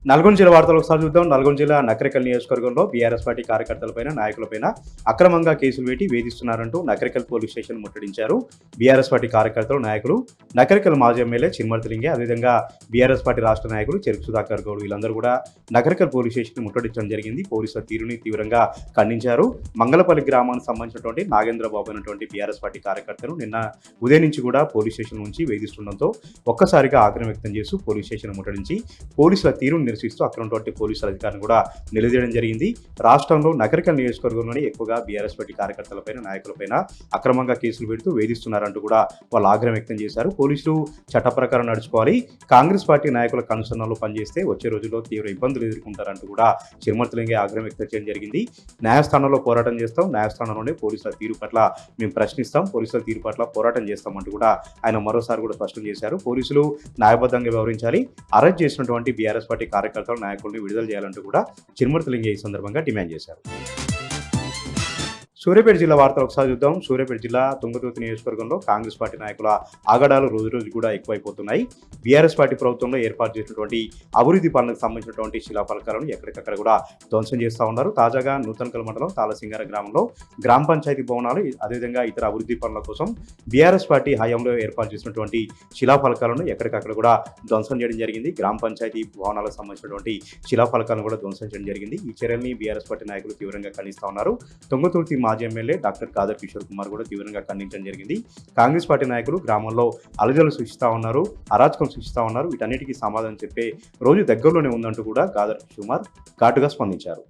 నల్గొండ జిల్లా వార్తలు ఒకసారి చూద్దాం. నల్గొండ జిల్లా నకరికల్ నియోజకవర్గంలో బీఆర్ఎస్ పార్టీ కార్యకర్తలపైన, నాయకులపైన అక్రమంగా కేసులు పెట్టి వేధిస్తున్నారంటూ నకరికల్ పోలీస్ స్టేషన్ ముట్టడించారు బీఆర్ఎస్ పార్టీ కార్యకర్తలు, నాయకులు. నకరికల్ మాజీ ఎమ్మెల్యే చిన్మర్తిలింగే, అదేవిధంగా బీఆర్ఎస్ పార్టీ రాష్ట్ర నాయకులు చెరుకు సుధాకర్ గౌడ్ వీళ్ళందరూ కూడా నకరికల్ పోలీస్ స్టేషన్ ముట్టడించడం జరిగింది. పోలీసుల తీరుని తీవ్రంగా ఖండించారు. మంగళపల్లి గ్రామానికి సంబంధించినటువంటి నాగేంద్ర బాబు అయినటువంటి బీఆర్ఎస్ పార్టీ కార్యకర్తలు నిన్న ఉదయం నుంచి కూడా పోలీస్ స్టేషన్ నుంచి వేధిస్తుండడంతో ఒక్కసారిగా ఆగ్రహం వ్యక్తం చేస్తూ పోలీస్ స్టేషన్ ముట్టడించి పోలీసుల తీరును నిరసిస్తూ అక్కడ ఉన్నటువంటి పోలీసుల అధికారులను కూడా నిలదీయడం జరిగింది. రాష్ట్రంలో నగరికల్ నియోజకవర్గంలోనే ఎక్కువగా బీఆర్ఎస్ పార్టీ కార్యకర్తలపైన, నాయకులపైన అక్రమంగా కేసులు పెడుతూ వేధిస్తున్నారంటూ కూడా వాళ్ళు ఆగ్రహం వ్యక్తం చేశారు. పోలీసులు చట్ట ప్రకారం నడుచుకోవాలి, కాంగ్రెస్ పార్టీ నాయకుల కనుసన్నలో పనిచేస్తే వచ్చే రోజుల్లో తీవ్ర ఇబ్బందులు ఎదుర్కొంటారంటూ కూడా చిరుమర్తిలింగే ఆగ్రహం వ్యక్తం చేయడం జరిగింది. న్యాయస్థానంలో పోరాటం చేస్తాం, న్యాయస్థానంలోనే పోలీసుల తీరు పట్ల మేము ప్రశ్నిస్తాం, పోలీసుల తీరు పట్ల పోరాటం చేస్తామంటూ కూడా ఆయన మరోసారి కూడా స్పష్టం చేశారు. పోలీసులు న్యాయబద్ధంగా వ్యవహరించాలి, అరెస్ట్ చేసినటువంటి బీఆర్ఎస్ పార్టీ కార్యకర్తలు, నాయకుల్ని విడుదల చేయాలంటూ కూడా చిరుమర్తిలింగే ఈ సందర్భంగా డిమాండ్ చేశారు. సూర్యాపేట జిల్లా వార్తలు ఒకసారి చూద్దాం. సూర్యాపేట జిల్లా తుంగతుర్తి నియోజకవర్గంలో కాంగ్రెస్ పార్టీ నాయకుల ఆగడాలు రోజు కూడా ఎక్కువైపోతున్నాయి. బీఆర్ఎస్ పార్టీ ప్రభుత్వంలో ఏర్పాటు చేసినటువంటి అభివృద్ధి పనులకు సంబంధించినటువంటి శిలాఫలకాలను ఎక్కడికక్కడ కూడా ధ్వంసం చేస్తూ ఉన్నారు. తాజాగా నూతనకల్ మండలం తాళసింగార గ్రామంలో గ్రామ పంచాయతీ భవనాలు, అదేవిధంగా ఇతర అభివృద్ధి పనుల కోసం బీఆర్ఎస్ పార్టీ హయాంలో ఏర్పాటు చేసినటువంటి శిలాఫలకాలను ఎక్కడికక్కడ కూడా ధ్వంసం చేయడం జరిగింది. గ్రామ పంచాయతీ భవనాలకు సంబంధించినటువంటి శిలాఫలకాలను కూడా ధ్వంసం చేయడం జరిగింది. ఈ చర్యల్ని బీఆర్ఎస్ పార్టీ నాయకులు తీవ్రంగా ఖండిస్తూ ఉన్నారు. తుంగతుర్తి మాజీ ఎమ్మెల్యే డాక్టర్ కాదర్ కిషోర్ కుమార్ కూడా తీవ్రంగా ఖండించడం జరిగింది. కాంగ్రెస్ పార్టీ నాయకులు గ్రామంలో అలజడులు సృష్టిస్తూ ఉన్నారు, అరాచకం సృష్టిస్తూ ఉన్నారు, వీటన్నిటికీ సమాధానం చెప్పే రోజు దగ్గరలోనే ఉందంటూ కూడా కాదర్ కిషోర్ కుమార్ ఘాటుగా స్పందించారు.